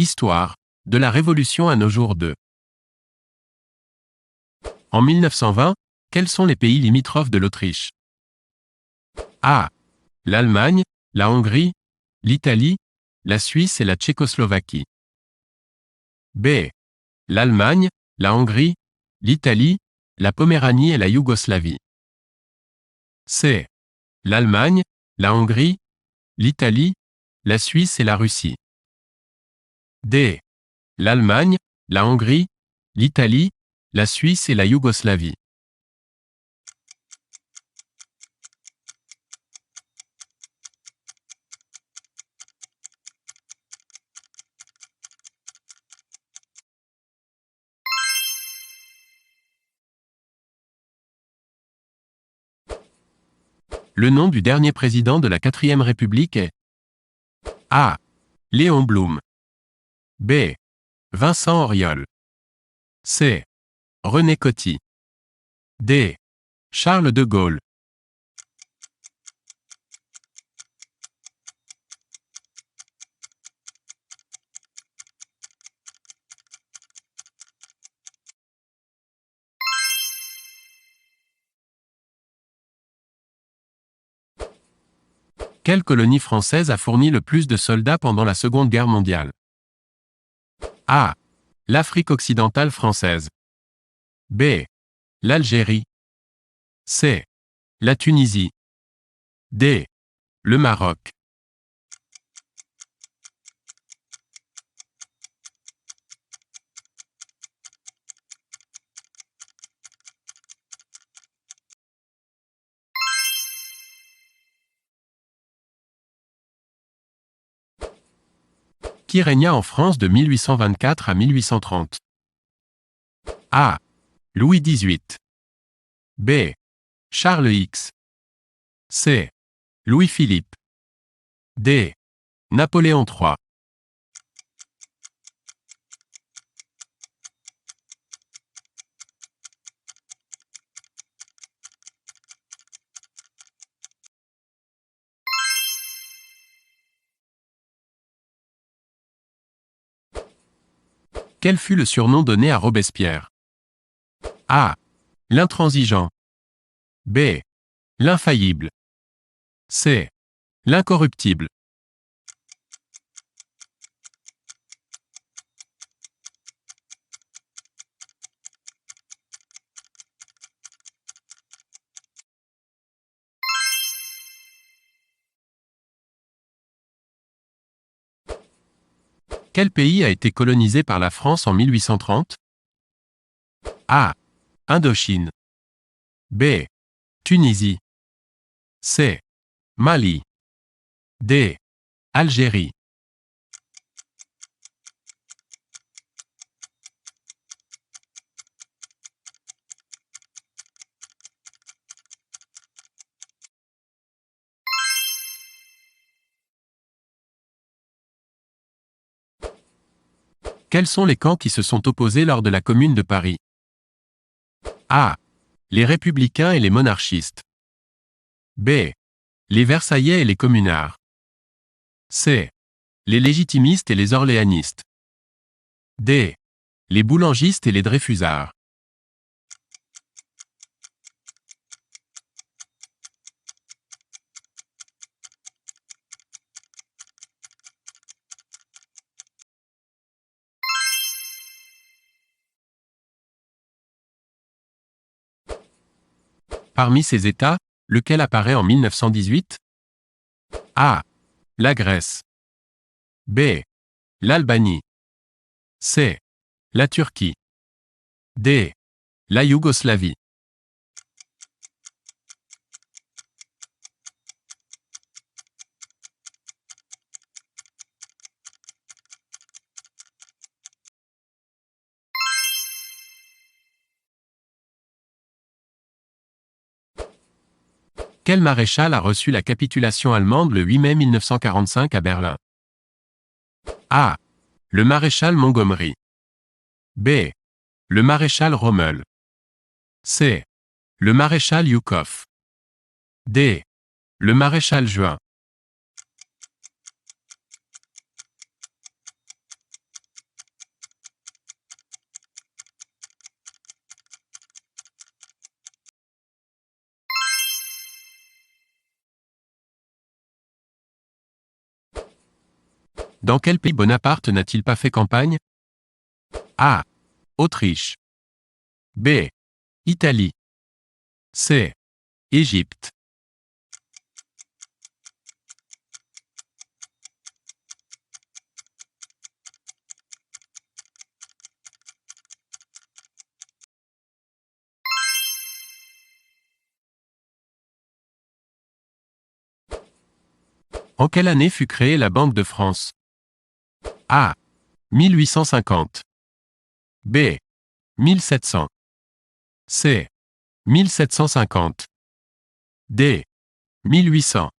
Histoire, de la Révolution à nos jours de. En 1920, quels sont les pays limitrophes de l'Autriche? A. L'Allemagne, la Hongrie, l'Italie, la Suisse et la Tchécoslovaquie. B. L'Allemagne, la Hongrie, l'Italie, la Poméranie et la Yougoslavie. C. L'Allemagne, la Hongrie, l'Italie, la Suisse et la Russie. D. L'Allemagne, la Hongrie, l'Italie, la Suisse et la Yougoslavie. Le nom du dernier président de la 4e République est A. Léon Blum. B. Vincent Auriol. C. René Coty. D. Charles de Gaulle. Quelle colonie française a fourni le plus de soldats pendant la Seconde Guerre mondiale? A. L'Afrique occidentale française. B. L'Algérie. C. La Tunisie. D. Le Maroc. Qui régna en France de 1824 à 1830? A. Louis XVIII. B. Charles X. C. Louis-Philippe. D. Napoléon III. Quel fut le surnom donné à Robespierre? A. L'intransigeant. B. L'infaillible. C. L'incorruptible. Quel pays a été colonisé par la France en 1830? A. Indochine. B. Tunisie. C. Mali. D. Algérie. Quels sont les camps qui se sont opposés lors de la Commune de Paris? A. Les républicains et les monarchistes. B. Les Versaillais et les communards. C. Les légitimistes et les orléanistes. D. Les boulangistes et les dreyfusards. Parmi ces États, lequel apparaît en 1918? A. La Grèce. B. L'Albanie. C. La Turquie. D. La Yougoslavie. Quel maréchal a reçu la capitulation allemande le 8 mai 1945 à Berlin? A. Le maréchal Montgomery. B. Le maréchal Rommel. C. Le maréchal Zhukov. D. Le maréchal. Juin. Dans quel pays Bonaparte n'a-t-il pas fait campagne? A. Autriche. B. Italie. C. Égypte. En quelle année fut créée la Banque de France? A. 1850. B. 1700. C. 1750. D. 1800.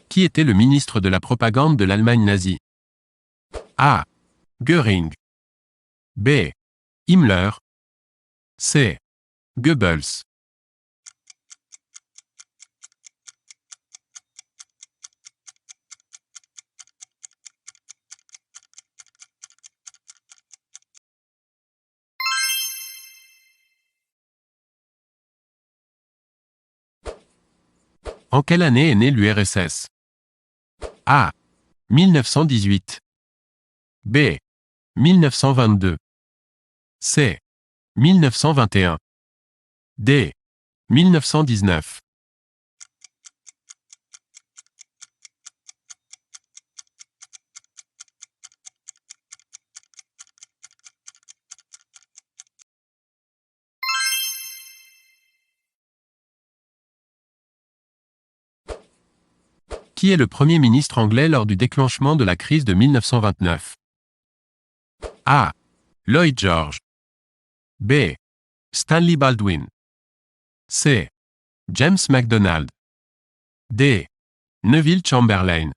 Qui était le ministre de la propagande de l'Allemagne nazie? A. Göring. B. Himmler. C. Goebbels. En quelle année est née l'URSS? A. 1918. B. 1922. C. 1921. D. 1919. Qui est le Premier ministre anglais lors du déclenchement de la crise de 1929? A. Lloyd George. B. Stanley Baldwin. C. James MacDonald. D. Neville Chamberlain.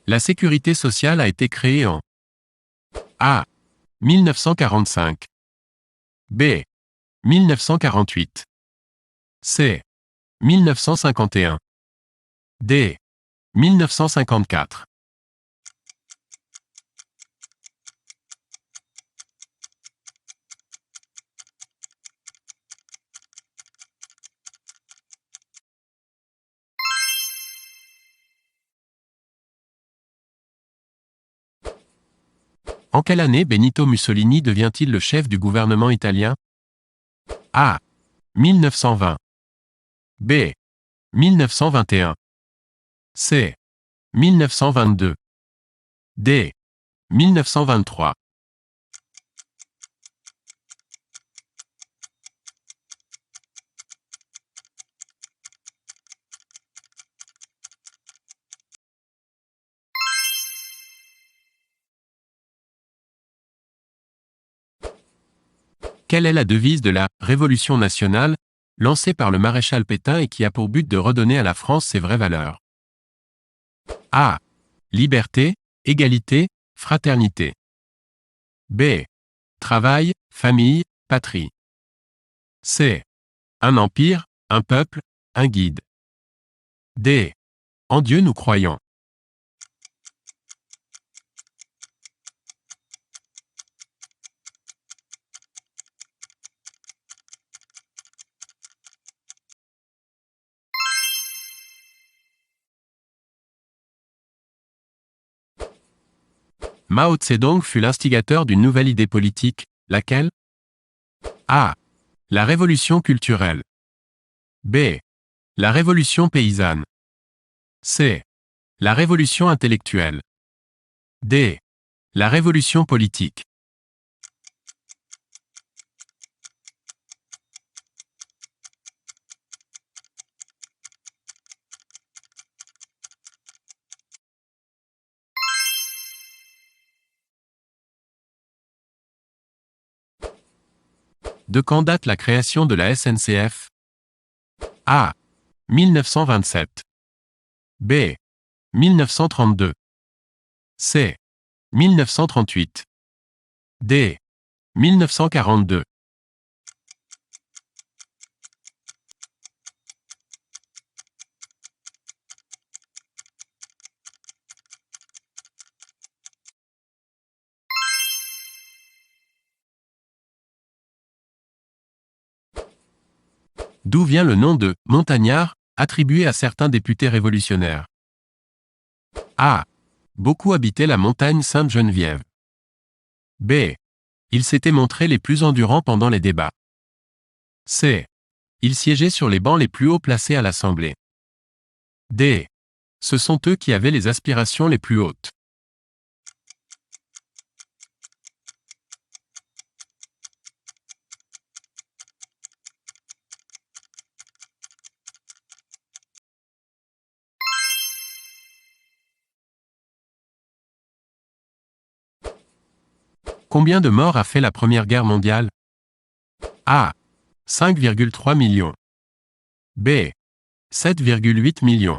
La sécurité sociale a été créée en A. 1945. B. 1948. C. 1951. D. 1954. En quelle année Benito Mussolini devient-il le chef du gouvernement italien? A. 1920. B. 1921. C. 1922. D. 1923. Quelle est la devise de la « Révolution nationale » lancée par le maréchal Pétain et qui a pour but de redonner à la France ses vraies valeurs? A. Liberté, égalité, fraternité. B. Travail, famille, patrie. C. Un empire, un peuple, un guide. D. En Dieu nous croyons. Mao Tse-dong fut l'instigateur d'une nouvelle idée politique, laquelle? A. La révolution culturelle. B. La révolution paysanne. C. La révolution intellectuelle. D. La révolution politique. De quand date la création de la SNCF? A. 1927. B. 1932. C. 1938. D. 1942. D'où vient le nom de « montagnard » attribué à certains députés révolutionnaires? A. Beaucoup habitaient la montagne Sainte-Geneviève. B. Ils s'étaient montrés les plus endurants pendant les débats. C. Ils siégeaient sur les bancs les plus hauts placés à l'Assemblée. D. Ce sont eux qui avaient les aspirations les plus hautes. Combien de morts a fait la Première Guerre mondiale? A. 5,3 millions. B. 7,8 millions.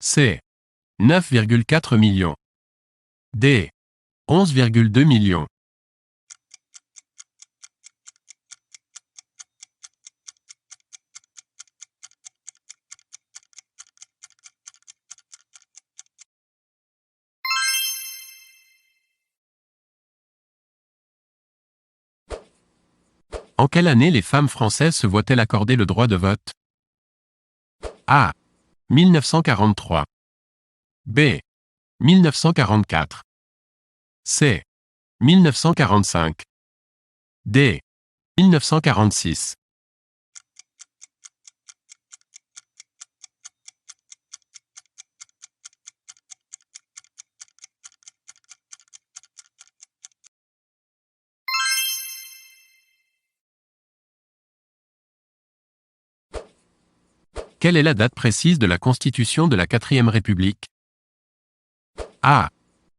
C. 9,4 millions. D. 11,2 millions. En quelle année les femmes françaises se voient-elles accorder le droit de vote? A. 1943. B. 1944. C. 1945. D. 1946. Quelle est la date précise de la Constitution de la 4e République? A.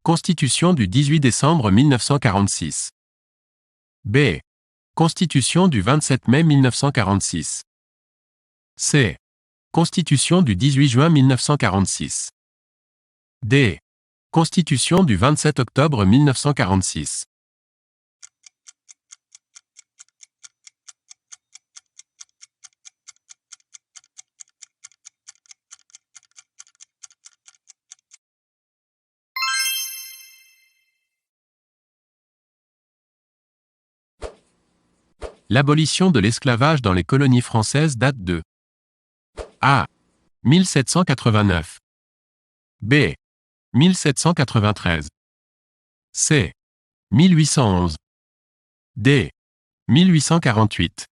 Constitution du 18 décembre 1946. B. Constitution du 27 mai 1946. C. Constitution du 18 juin 1946. D. Constitution du 27 octobre 1946. L'abolition de l'esclavage dans les colonies françaises date de A. 1789. B. 1793. C. 1811. D. 1848.